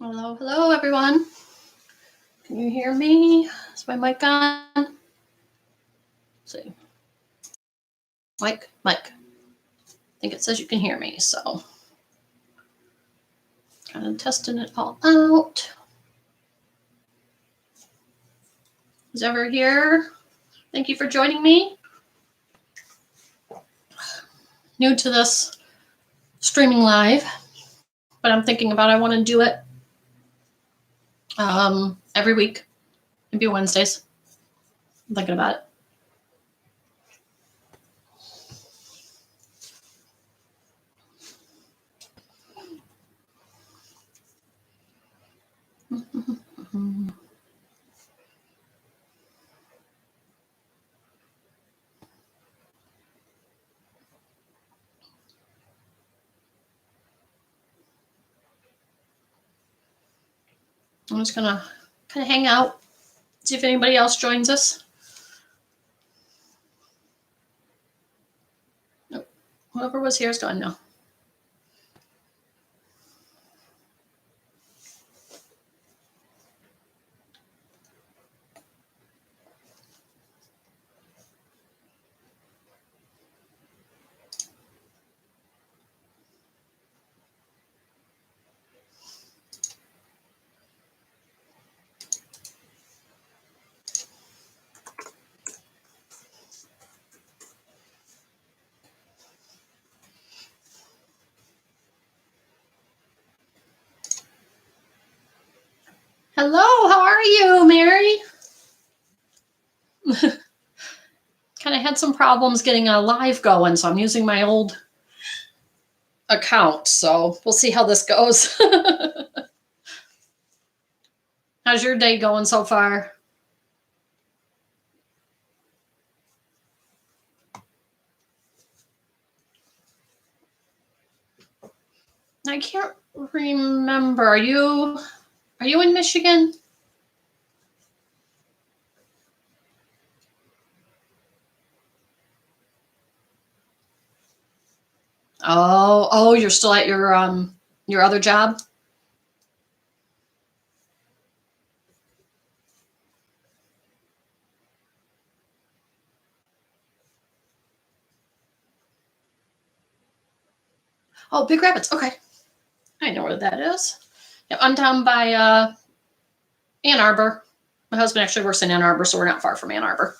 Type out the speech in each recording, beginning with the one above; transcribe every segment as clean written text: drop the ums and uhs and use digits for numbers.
Hello, hello, everyone. Can you hear me? Is my mic on? Let's see. Mic. I think it says you can hear me, so kind of testing it all out. Who's ever here? Thank you for joining me. New to this streaming live, but I'm thinking about I want to do it every week, maybe Wednesdays. I'm thinking about it. I'm just gonna kind of hang out, see if anybody else joins us. Nope. Whoever was here is gone now. Hello, how are you, Mary? Kind of had some problems getting a live going, so I'm using my old account. So we'll see how this goes. How's your day going so far? I can't remember. Are you in Michigan? Oh, you're still at your other job? Oh, Big Rapids. Okay. I know where that is. Yep, I'm down by Ann Arbor. My husband actually works in Ann Arbor, so we're not far from Ann Arbor.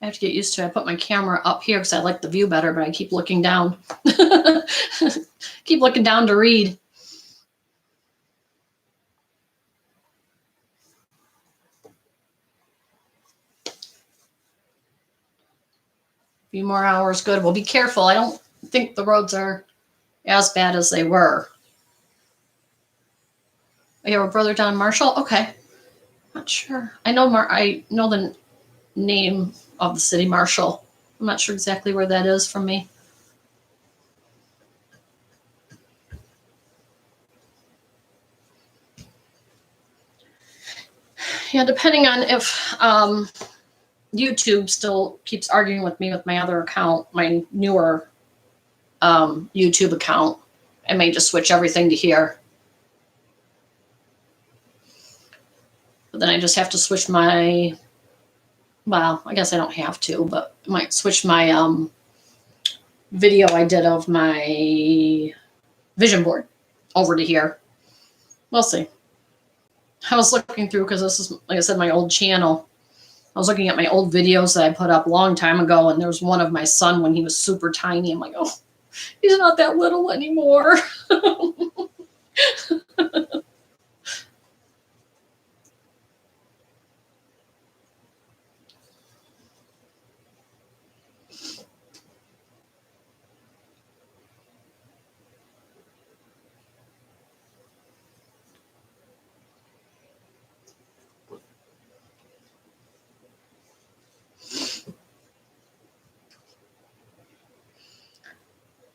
I have to get used to it. I put my camera up here because I like the view better, but I keep looking down. Keep looking down to read. Few more hours, good. Well, be careful. I don't think the roads are as bad as they were. You have a brother down in Marshall? Okay. Not sure. I know the name of the city, Marshall. I'm not sure exactly where that is from me. Yeah, depending on if YouTube still keeps arguing with me with my other account, my newer YouTube account, I may just switch everything to here. But then I just have to switch my, well, I guess I don't have to, but I might switch my video I did of my vision board over to here. We'll see. I was looking through because this is, like I said, my old channel. I was looking at my old videos that I put up a long time ago, and there was one of my son when he was super tiny. I'm like, oh, he's not that little anymore.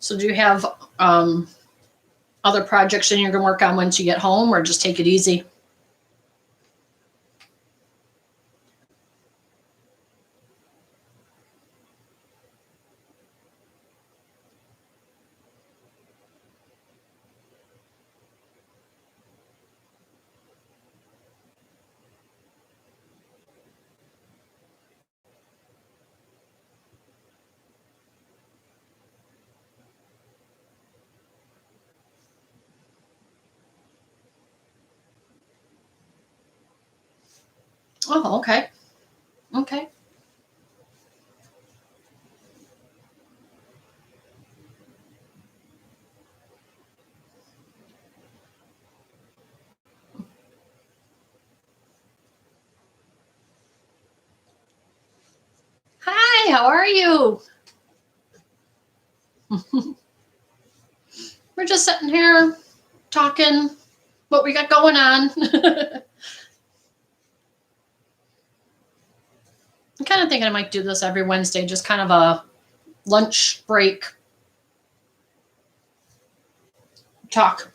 So do you have other projects that you're going to work on once you get home, or just take it easy? Oh, okay. Okay. Hi, how are you? We're just sitting here talking what we got going on. I'm kind of thinking I might do this every Wednesday, just kind of a lunch break talk.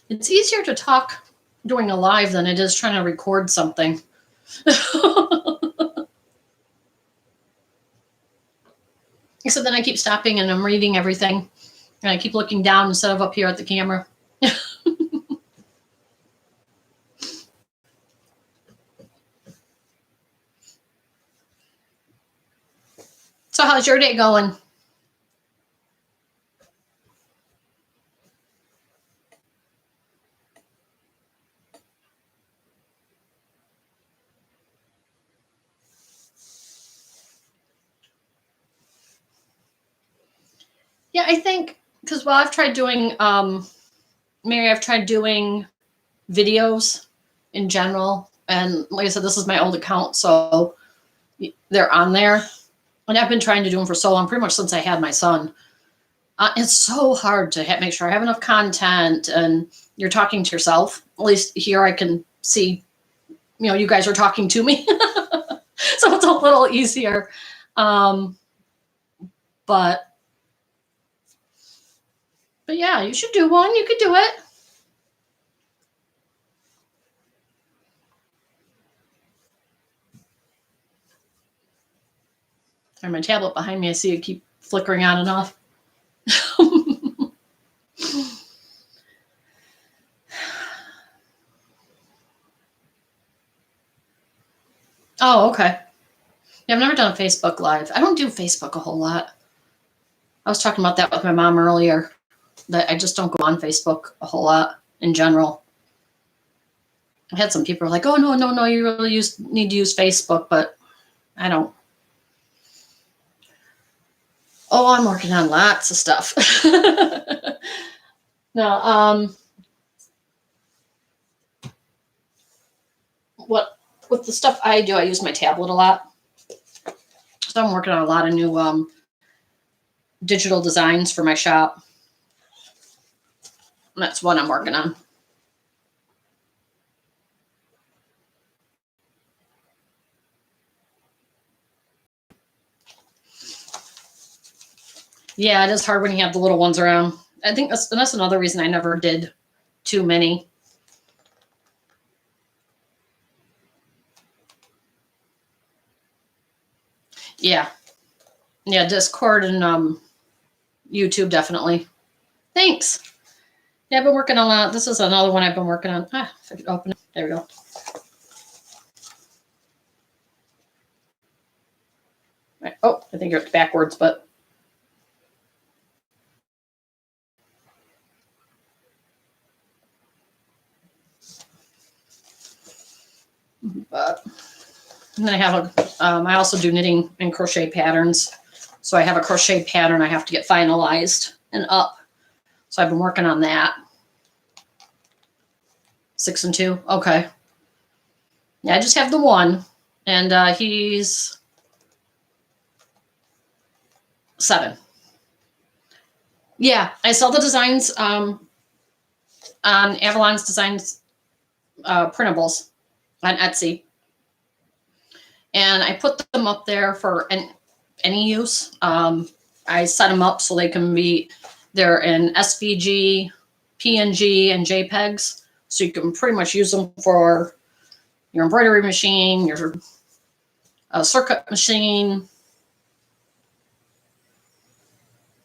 It's easier to talk doing a live than it is trying to record something. So then I keep stopping and I'm reading everything. And I keep looking down instead of up here at the camera. So how's your day going? Yeah, I think because I've tried doing Mary, I've tried doing videos in general, and like I said, this is my old account, so they're on there, and I've been trying to do them for so long, pretty much since I had my son. It's so hard to make sure I have enough content, and you're talking to yourself. At least here, I can see, you guys are talking to me, so it's a little easier. Um, but but yeah, you should do one. You could do it. There's my tablet behind me. I see it keep flickering on and off. Oh, okay. Yeah, I've never done a Facebook Live. I don't do Facebook a whole lot. I was talking about that with my mom earlier, that I just don't go on Facebook a whole lot in general. I had some people like, oh, no, no, no, you really need to use Facebook, but I don't. Oh, I'm working on lots of stuff. No, what with the stuff I do, I use my tablet a lot. So I'm working on a lot of new digital designs for my shop. And that's what I'm working on. Yeah, it is hard when you have the little ones around. I think that's another reason I never did too many. Yeah. Yeah, Discord and YouTube definitely. Thanks. Yeah, I've been working on that. This is another one I've been working on. If I could open it. There we go. Right. Oh, I think you're backwards, but and then I have I also do knitting and crochet patterns. So I have a crochet pattern I have to get finalized and up. So I've been working on that. 6 and 2. Okay. Yeah, I just have the one, and he's 7. Yeah, I sell the designs on Avalon's Designs printables on Etsy, and I put them up there for any use. I set them up so they can be they're in SVG, PNG, and JPEGs, so you can pretty much use them for your embroidery machine, your circuit machine,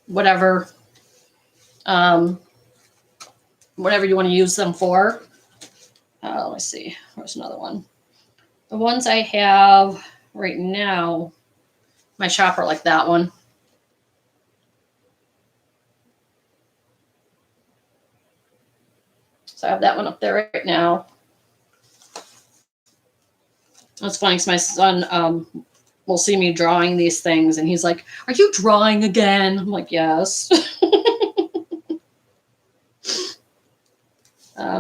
whatever. Whatever you want to use them for. Let me see. There's another one. The ones I have right now, my shop are like that one. So I have that one up there right now. That's funny because my son will see me drawing these things and he's like, "Are you drawing again?" I'm like, "Yes."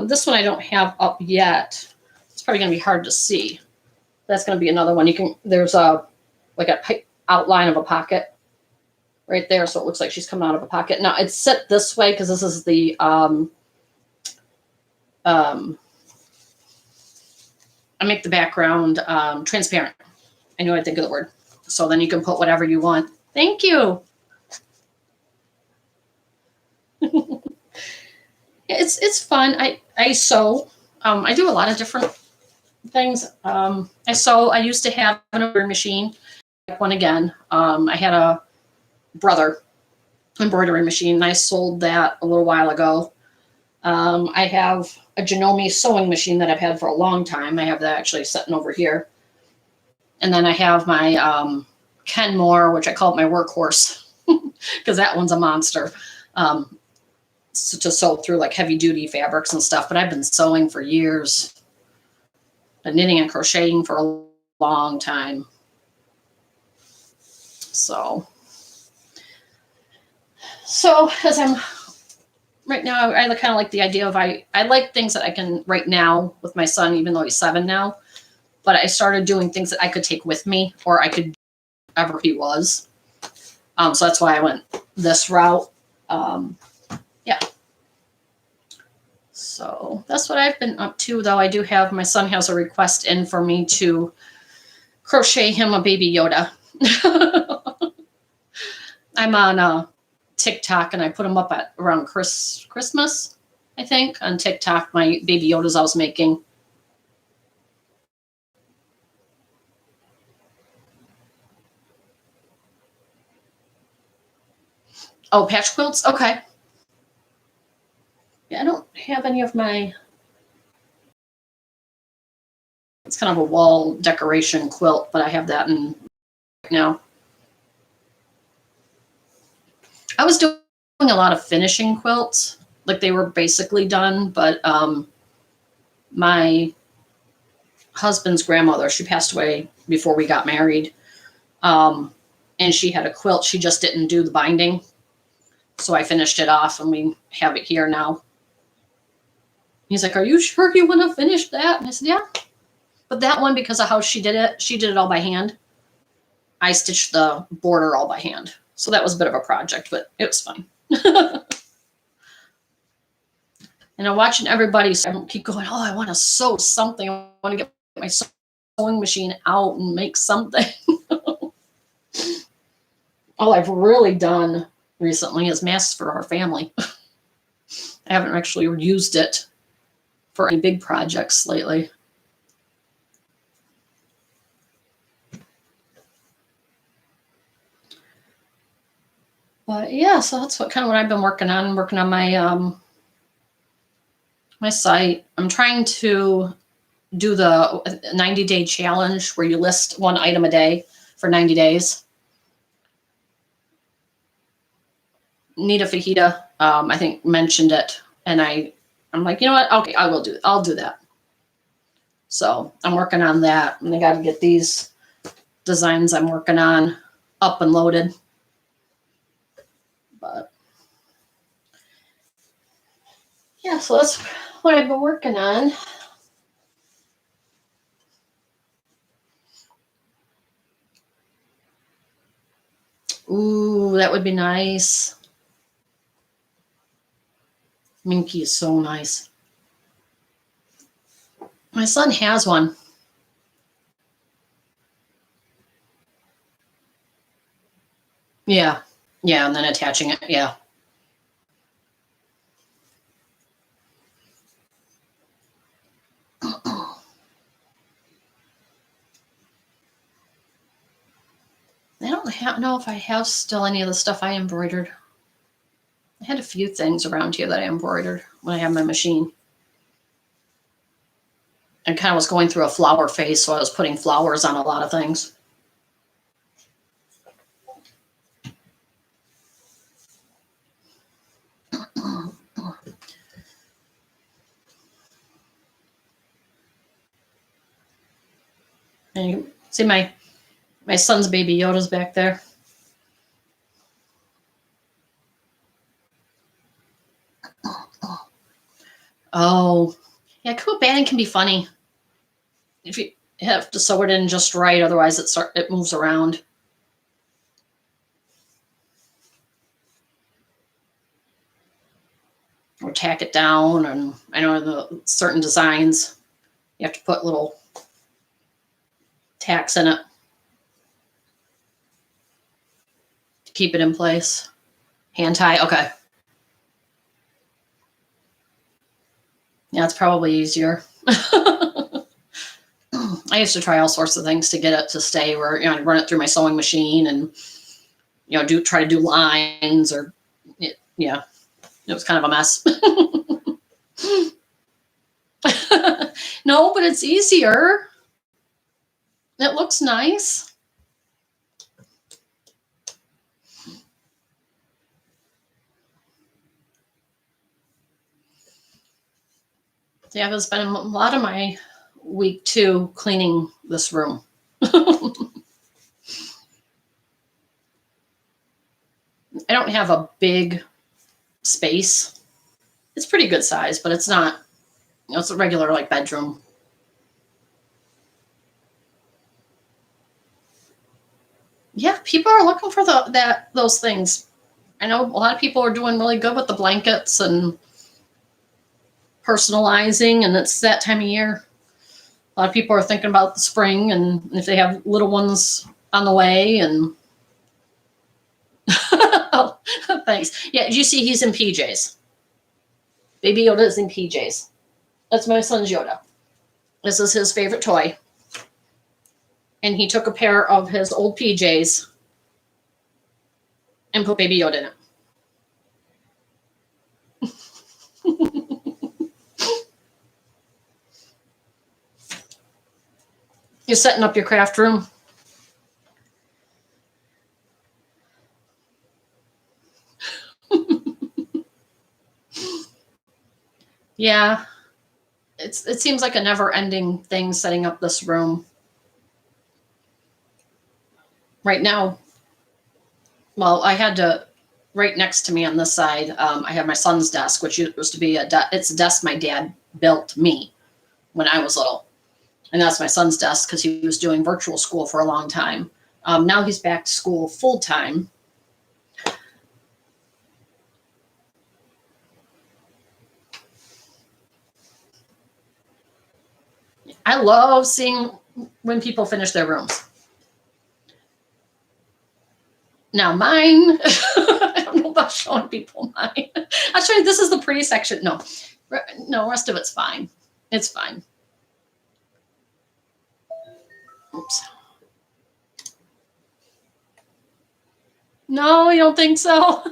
This one I don't have up yet. It's probably going to be hard to see. That's going to be another one. There's like a outline of a pocket right there, so it looks like she's coming out of a pocket. Now it's set this way because this is the I make the background transparent. I knew I'd think of the word. So then you can put whatever you want. Thank you. It's fun. I sew. I do a lot of different things. I sew. I used to have an embroidery machine. One again. I had a brother embroidery machine, and I sold that a little while ago. I have a Janome sewing machine that I've had for a long time. I have that actually sitting over here. And then I have my Kenmore, which I call it my workhorse, because that one's a monster. To sew through like heavy duty fabrics and stuff. But I've been sewing for years. Been knitting and crocheting for a long time. So as I'm right now, I kind of like the idea of I like things that I can right now with my son, even though he's 7 now. But I started doing things that I could take with me, or I could do wherever he was. So that's why I went this route. Yeah. So that's what I've been up to, though. I do have, my son has a request in for me to crochet him a baby Yoda. I'm on TikTok, and I put them up at around Christmas, I think, on TikTok, my baby Yodas I was making. Oh, patch quilts? Okay. Yeah, I don't have any of my... It's kind of a wall decoration quilt, but I have that in right now. I was doing a lot of finishing quilts. Like, they were basically done, but my husband's grandmother, she passed away before we got married. And she had a quilt. She just didn't do the binding. So I finished it off, and we have it here now. He's like, "Are you sure you want to finish that?" And I said, "Yeah." But that one, because of how she did it all by hand. I stitched the border all by hand. So that was a bit of a project, but it was fun. And I'm watching everybody keep going, "Oh, I want to sew something. I want to get my sewing machine out and make something." All I've really done recently is masks for our family. I haven't actually used it for any big projects lately. But yeah, so that's what I've been working on. Working on my my site. I'm trying to do the 90-day challenge where you list one item a day for 90 days. Nita Fajita, I think, mentioned it, and I'm like, you know what? Okay, I'll do that. So I'm working on that, and I got to get these designs I'm working on up and loaded. But yeah, so that's what I've been working on. Ooh, that would be nice. Minky is so nice. My son has one. Yeah. Yeah, and then attaching it. Yeah. I don't know if I have still any of the stuff I embroidered. I had a few things around here that I embroidered when I had my machine. I kind of was going through a flower phase, so I was putting flowers on a lot of things. And you see my son's baby Yoda's back there. Oh, yeah, Kuba banding can be funny if you have to sew it in just right. Otherwise, it moves around. Or tack it down, and I know the certain designs you have to put little tacks in it to keep it in place. Hand tie, okay. Yeah, it's probably easier. I used to try all sorts of things to get it to stay, where I'd run it through my sewing machine and try to do lines, or yeah, it was kind of a mess. No, but it's easier. It looks nice. Yeah, I've spent a lot of my week too cleaning this room. I don't have a big space. It's pretty good size, but it's not, it's a regular like bedroom. Yeah, people are looking for those things. I know a lot of people are doing really good with the blankets and personalizing, and it's that time of year. A lot of people are thinking about the spring, and if they have little ones on the way. And oh, thanks. Yeah, did you see he's in PJs? Baby Yoda is in PJs. That's my son's Yoda. This is his favorite toy. And he took a pair of his old PJs and put Baby Yoda in it. You're setting up your craft room. Yeah. It seems like a never-ending thing setting up this room. Right now, well, I had to, right next to me on this side, I have my son's desk, which used to be it's a desk my dad built me when I was little. And that's my son's desk because he was doing virtual school for a long time. Now he's back to school full time. I love seeing when people finish their rooms. Now mine, I don't know about showing people mine. I'll show you, this is the pretty section. No, rest of it's fine. It's fine. Oops. No, you don't think so?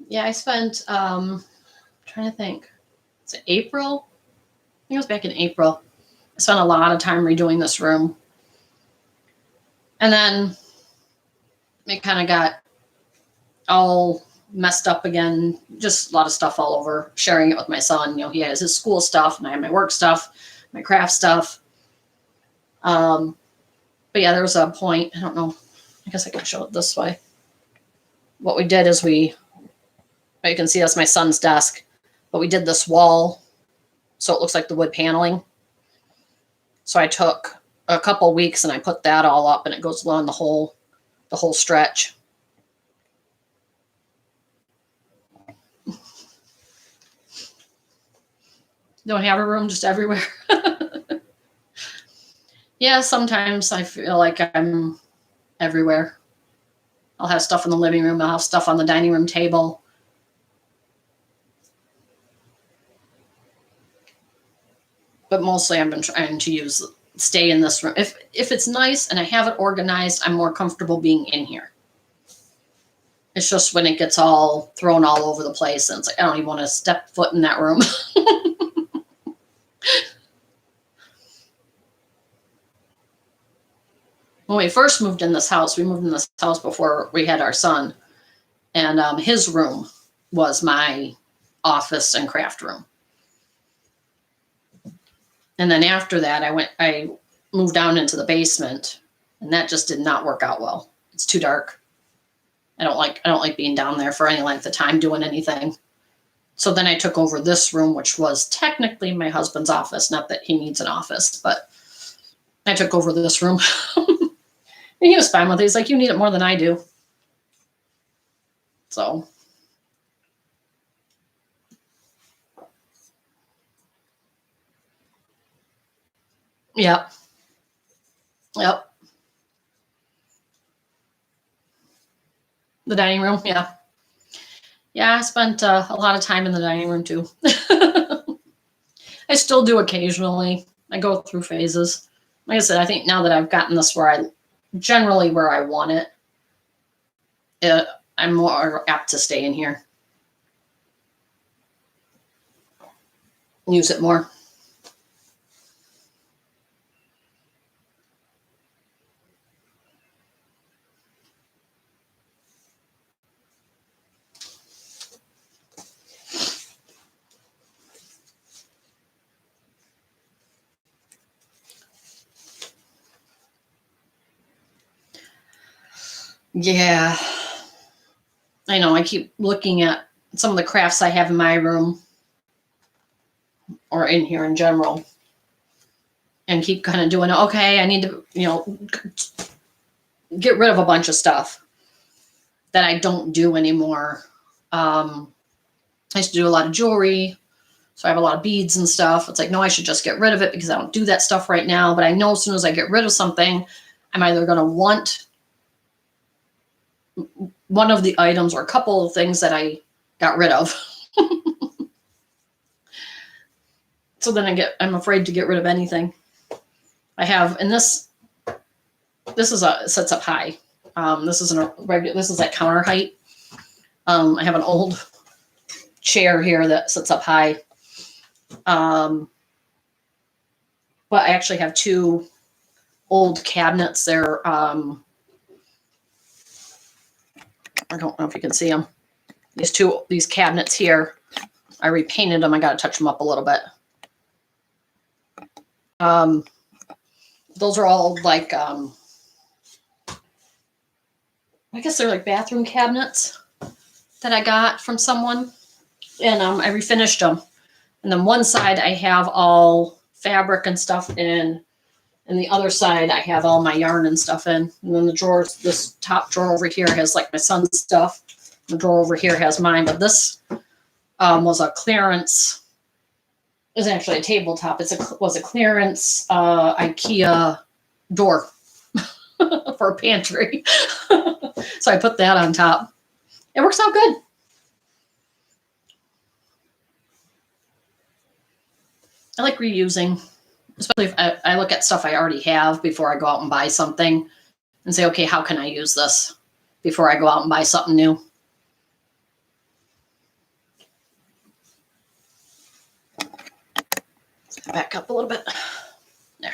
Yeah, I spent, trying to think, is it April? I think it was back in April. I spent a lot of time redoing this room. And then it kind of got all messed up again. Just a lot of stuff all over, sharing it with my son. He has his school stuff, and I have my work stuff, my craft stuff. But yeah, there was a point, I don't know, I guess I can show it this way. What we did is you can see that's my son's desk, but we did this wall so it looks like the wood paneling. So I took a couple weeks and I put that all up, and it goes along the whole stretch. Don't have a room just everywhere. Yeah, sometimes I feel like I'm everywhere. I'll have stuff in the living room. I'll have stuff on the dining room table. But mostly I've been trying to stay in this room. If it's nice and I have it organized, I'm more comfortable being in here. It's just when it gets all thrown all over the place, and it's like I don't even want to step foot in that room. When we first moved in this house, we moved in this house before we had our son, and his room was my office and craft room. And then after that, I moved down into the basement, and that just did not work out well. It's too dark. I don't like being down there for any length of time doing anything. So then I took over this room, which was technically my husband's office. Not that he needs an office, but I took over this room. And he was fine with it. He's like, you need it more than I do. So. Yep. Yep. The dining room. Yeah. Yeah, I spent a lot of time in the dining room too. I still do occasionally. I go through phases. Like I said, I think now that I've gotten this where I want it, I'm more apt to stay in here. Use it more. Yeah. I know. I keep looking at some of the crafts I have in my room or in here in general and keep kind of doing, okay, I need to, get rid of a bunch of stuff that I don't do anymore. I used to do a lot of jewelry, so I have a lot of beads and stuff. It's like, no, I should just get rid of it because I don't do that stuff right now. But I know as soon as I get rid of something, I'm either going to want one of the items or a couple of things that I got rid of. So then I'm afraid to get rid of anything. I have, and this sits up high. This is at counter height. I have an old chair here that sits up high. But I actually have two old cabinets. They're, I don't know if you can see them. These cabinets here, I repainted them. I got to touch them up a little bit. Those are all like, I guess they're like bathroom cabinets that I got from someone, and I refinished them. And then one side I have all fabric and stuff in, and the other side I have all my yarn and stuff in. And then the drawers, this top drawer over here has like my son's stuff. The drawer over here has mine, but this was a clearance. It was actually a tabletop. Was a clearance IKEA door for a pantry. So I put that on top. It works out good. I like reusing, especially if I look at stuff I already have before I go out and buy something and say, okay, how can I use this before I go out and buy something new? Back up a little bit. There.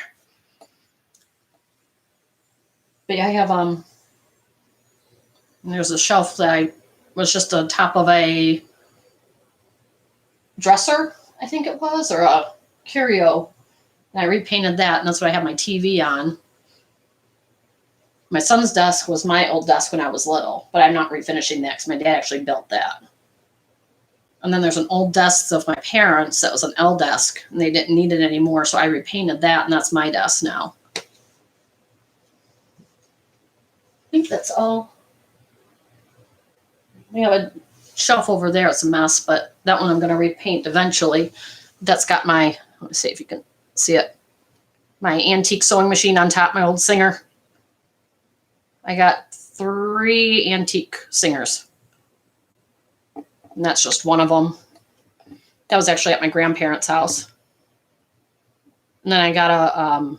But yeah, I have, there's a shelf that was just on top of a dresser, I think it was, or a curio. And I repainted that, and that's what I have my TV on. My son's desk was my old desk when I was little, but I'm not refinishing that because my dad actually built that. And then there's an old desk of my parents that was an L desk, and they didn't need it anymore, so I repainted that, and that's my desk now. I think that's all. We have a shelf over there. It's a mess, but that one I'm going to repaint eventually. That's got my, let me see if you can see it, my antique sewing machine on top, my old Singer. I got 3 antique Singers. And that's just one of them. That was actually at my grandparents' house. And then I got a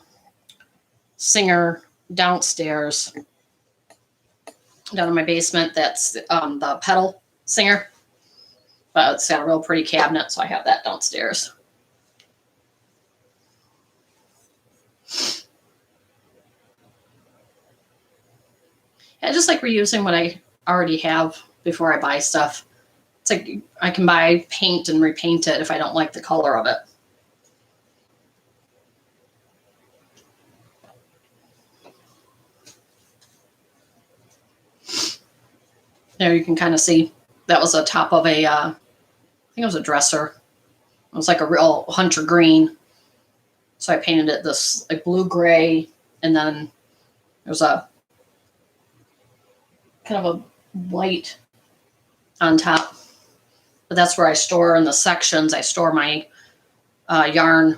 Singer downstairs down in my basement. That's the pedal singer, but it's got a real pretty cabinet, so I have that downstairs. I just like reusing what I already have before I buy stuff. It's like I can buy paint and repaint it if I don't like the color of it. There you can kind of see that was the top of a, I think it was a dresser. It was like a real hunter green. So I painted it this like blue-gray, and then there's a kind of a white on top. But that's where I store in the sections. I store my yarn,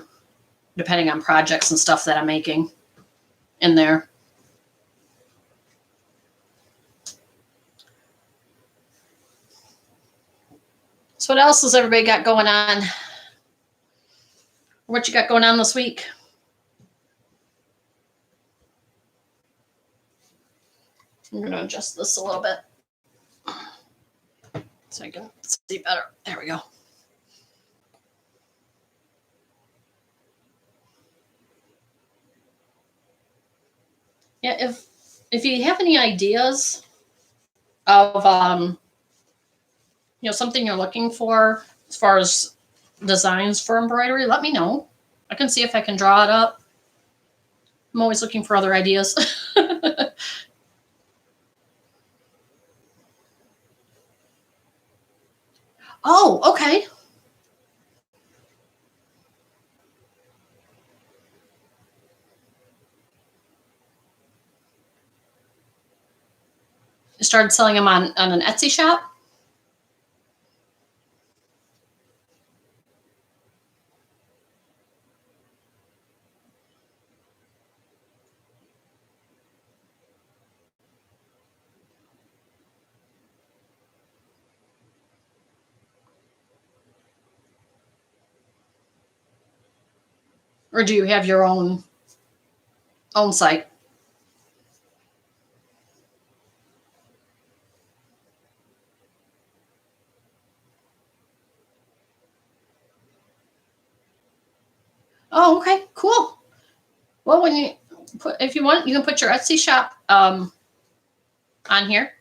depending on projects and stuff that I'm making in there. So what else has everybody got going on? What you got going on this week? I'm going to adjust this a little bit so I can see better. There we go. Yeah, if you have any ideas of something you're looking for as far as designs for embroidery, let me know. I can see if I can draw it up. I'm always looking for other ideas. Oh, okay. You started selling them on an Etsy shop? Or do you have your own site? Oh, okay, cool. Well, if you want, you can put your Etsy shop on here.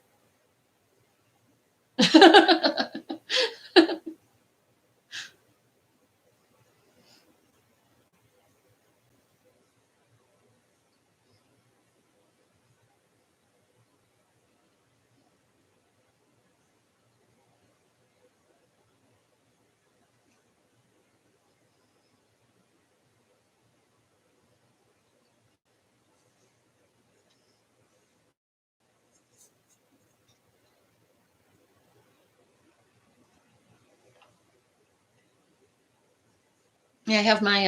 Yeah, I have my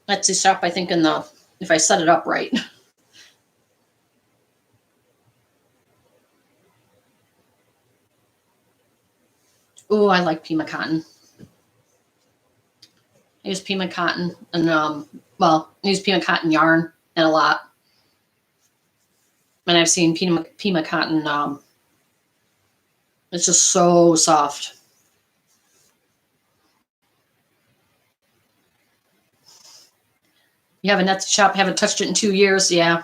Etsy shop, I think, if I set it up right. Oh, I like Pima cotton. I use Pima cotton and I use Pima cotton yarn and a lot. And I've seen Pima cotton. It's just so soft. You have a Etsy shop, haven't touched it in 2 years, yeah.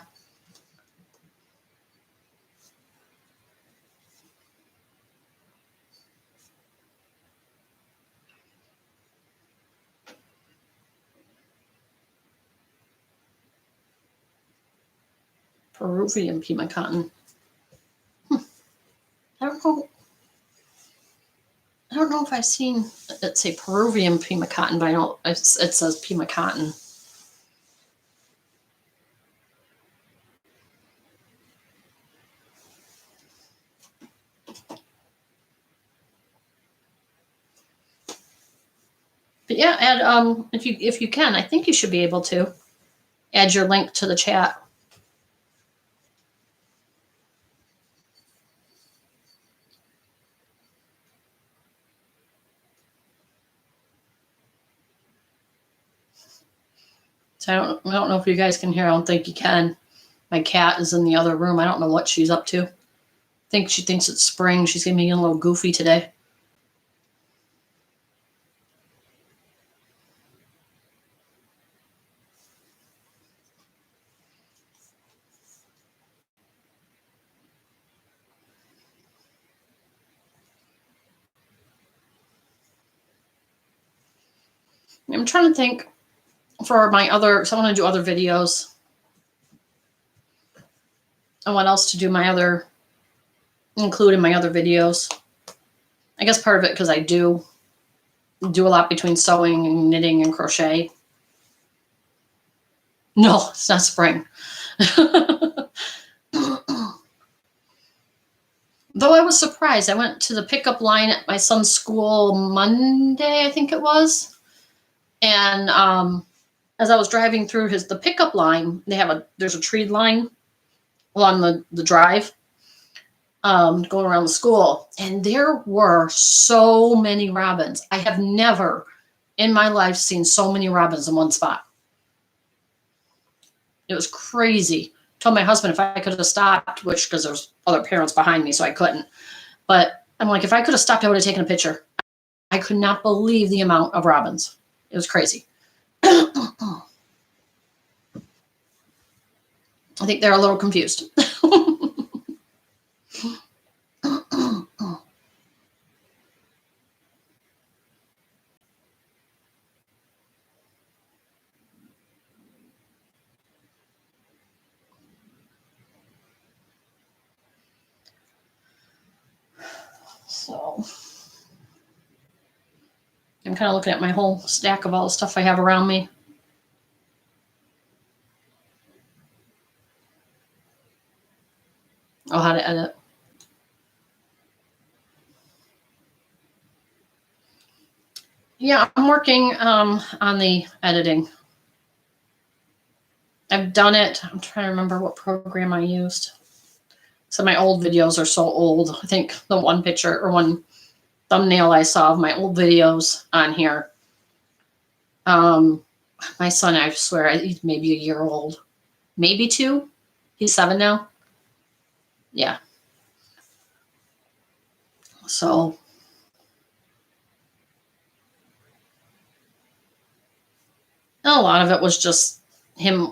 Peruvian Pima cotton. I don't know. I don't know if I've seen it say Peruvian Pima cotton, but I know it says Pima cotton. But yeah, add if you can, I think you should be able to add your link to the chat. So I don't know if you guys can hear. I don't think you can. My cat is in the other room. I don't know what she's up to. think she thinks it's spring. She's getting a little goofy today. I'm trying to think for my other, so I want to do other videos. I want else to do my other, include in my other videos. I guess part of it because I do a lot between sewing and knitting and crochet. No, it's not spring. Though I was surprised. I went to the pickup line at my son's school Monday, I think it was. And as I was driving through the pickup line, there's a tree line along the drive going around the school. And there were so many robins. I have never in my life seen so many robins in one spot. It was crazy. Told my husband if I could have stopped, which because there's other parents behind me, so I couldn't. But I'm like, if I could have stopped, I would have taken a picture. I could not believe the amount of robins. It was crazy. I think they're a little confused. So I'm kind of looking at my whole stack of all the stuff I have around me. Oh, how to edit. Yeah, I'm working on the editing. I've done it. I'm trying to remember what program I used. So my old videos are so old. I think the one picture or one thumbnail I saw of my old videos on here. My son, I swear, he's maybe a year old. Maybe 2. He's 7 now. Yeah. So a lot of it was just him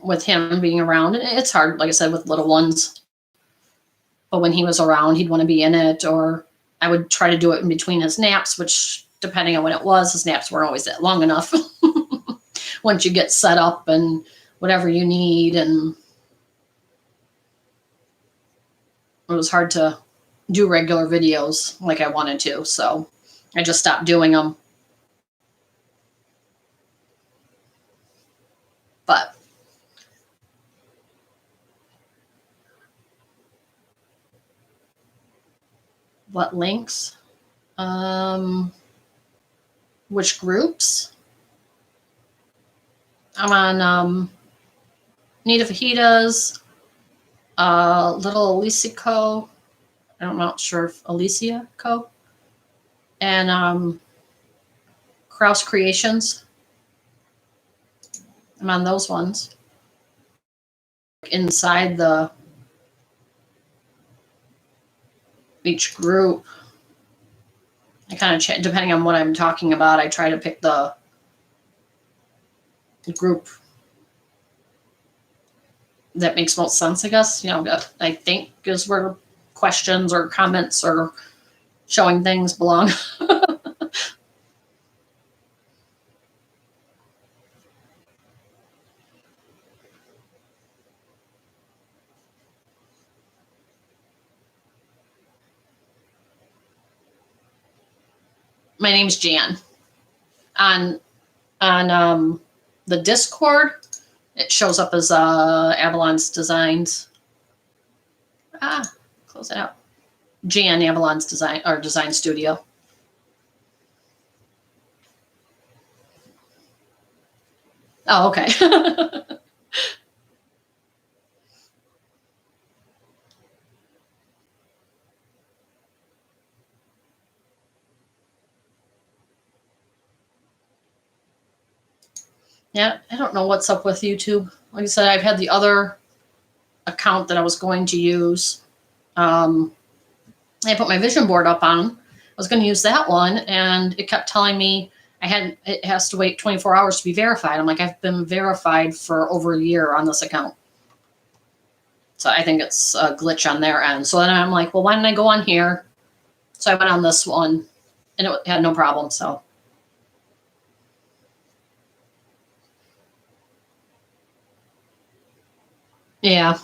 being around. It's hard, like I said, with little ones. But when he was around, he'd want to be in it, or I would try to do it in between his naps, which depending on when it was, his naps weren't always that long enough. Once you get set up and whatever you need, and it was hard to do regular videos like I wanted to, so I just stopped doing them. But what links? Which groups? I'm on Nita Fajitas, Little Alicia Co. I'm not sure if Alicia Co. And Kraus Creations. I'm on those ones. Inside each group, I kind of depending on what I'm talking about, I try to pick the group that makes most sense, I guess. I think is where questions or comments or showing things belong. My name's Jan. On the Discord, it shows up as Avalon's Designs. Close it out. Jan Avalon's Design Studio. Oh, okay. Yeah, I don't know what's up with YouTube. Like I said, I've had the other account that I was going to use. I put my vision board up on. I was going to use that one, and it kept telling me it has to wait 24 hours to be verified. I'm like, I've been verified for over a year on this account. So I think it's a glitch on their end. So then I'm like, well, why didn't I go on here? So I went on this one, and it had no problem. So yeah.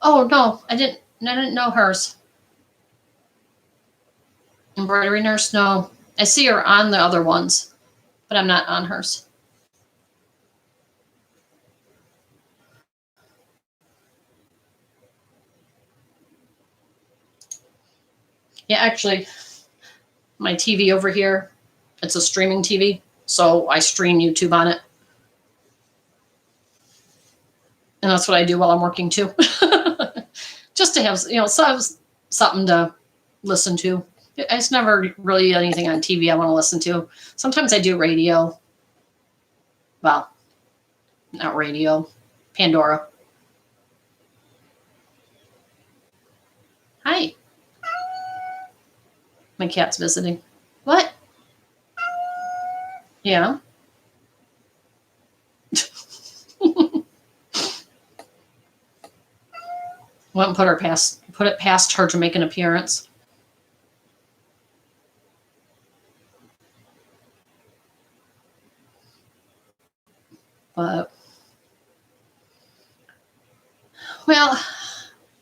Oh no, I didn't know hers. Embroidery nurse, no. I see her on the other ones, but I'm not on hers. Yeah, actually, my TV over here, it's a streaming TV, so I stream YouTube on it. And that's what I do while I'm working too. Just to have, something to listen to. It's never really anything on TV I want to listen to. Sometimes I do radio. Well, not radio. Pandora. Hi. My cat's visiting. What? Yeah. Wouldn't put it past her to make an appearance. But well,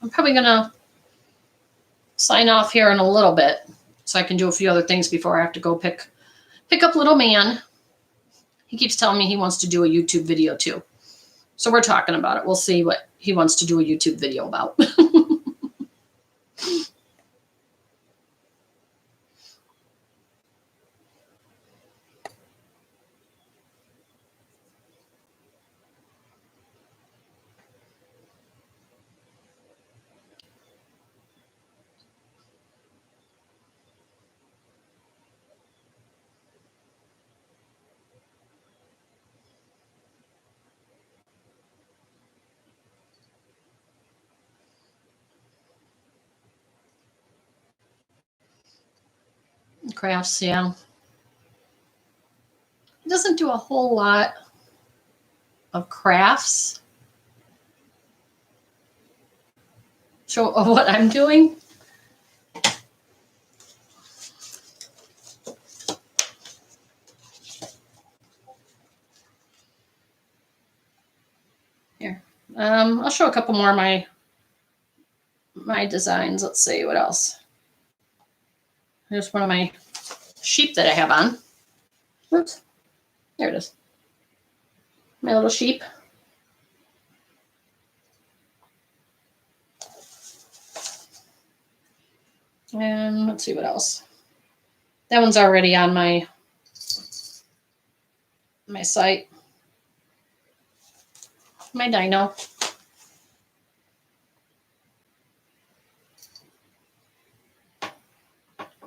I'm probably gonna sign off here in a little bit so I can do a few other things before I have to go pick up little man. He keeps telling me he wants to do a YouTube video too. So we're talking about it. We'll see what he wants to do a YouTube video about. Crafts, yeah. He doesn't do a whole lot of crafts. Show what I'm doing. Here. I'll show a couple more of my designs. Let's see what else. Here's one of my sheep that I have on. Oops. There it is. My little sheep. And let's see what else. That one's already on my site. My dino.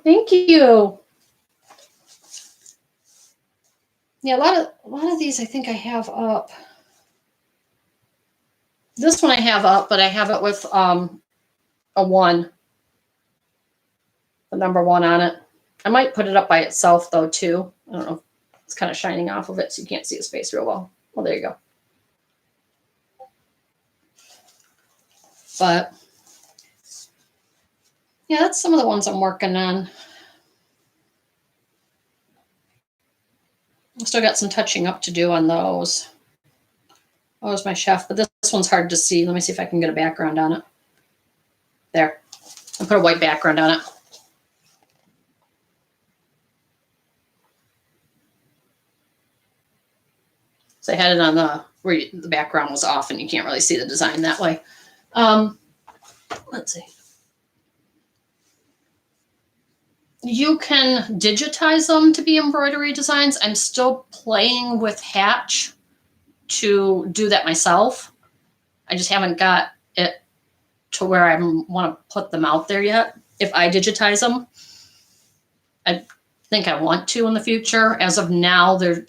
Thank you. Yeah, a lot of these I think I have up. This one I have up, but I have it with a 1. The number 1 on it. I might put it up by itself though too. I don't know. It's kind of shining off of it so you can't see his face real well. Well, there you go. But yeah, that's some of the ones I'm working on. I still got some touching up to do on those. Oh, there's my chef, but this one's hard to see. Let me see if I can get a background on it. There. I put a white background on it. So I had it on where the background was off and you can't really see the design that way. Let's see. You can digitize them to be embroidery designs. I'm still playing with Hatch to do that myself. I just haven't got it to where I want to put them out there yet. If I digitize them, I think I want to in the future. As of now, the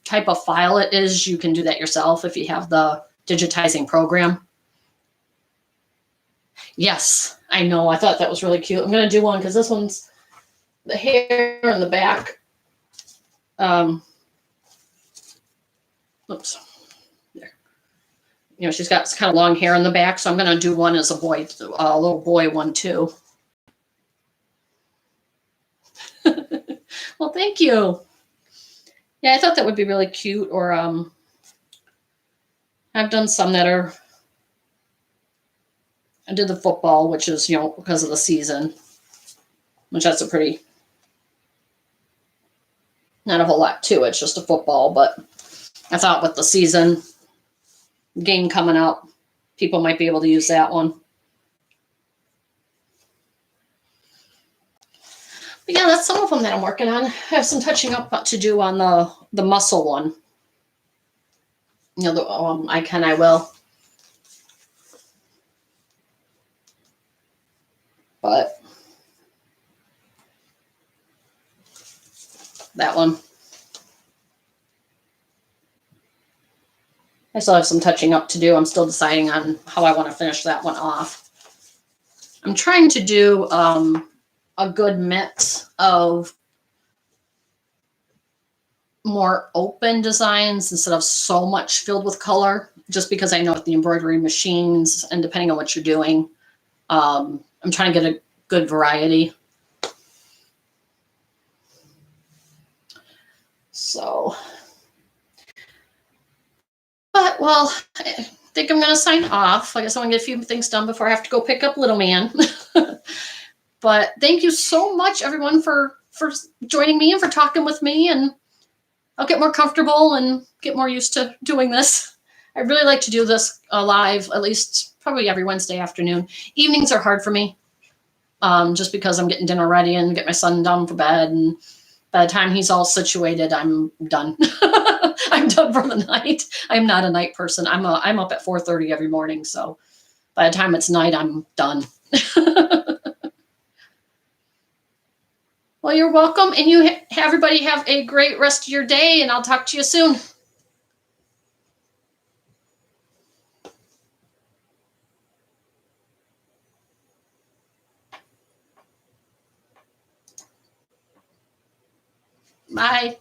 type of file it is, you can do that yourself if you have the digitizing program. Yes, I know. I thought that was really cute. I'm going to do one because this one's the hair in the back. Oops. There. You know, she's got kind of long hair in the back, so I'm going to do one as a boy, a little boy one too. Well, thank you. Yeah, I thought that would be really cute. Or I've done some that are. I did the football, which is, you know, because of the season, which that's a pretty, not a whole lot to it. It's just a football, but I thought with the season game coming up, people might be able to use that one. But yeah, that's some of them that I'm working on. I have some touching up to do on the muscle one. You know, the I can, I will. But that one, I still have some touching up to do. I'm still deciding on how I want to finish that one off. I'm trying to do a good mix of more open designs instead of so much filled with color, just because I know with the embroidery machines and depending on what you're doing, I'm trying to get a good variety. So, but well, I think I'm going to sign off. I guess I want to get a few things done before I have to go pick up little man. But thank you so much, everyone, for joining me and for talking with me. And I'll get more comfortable and get more used to doing this. I really like to do this live, at least probably every Wednesday afternoon. Evenings are hard for me, just because I'm getting dinner ready and get my son down for bed. And by the time he's all situated, I'm done. I'm done for the night. I'm not a night person. I'm up at 4:30 every morning. So by the time it's night, I'm done. Well, you're welcome. And everybody have a great rest of your day, and I'll talk to you soon. Bye.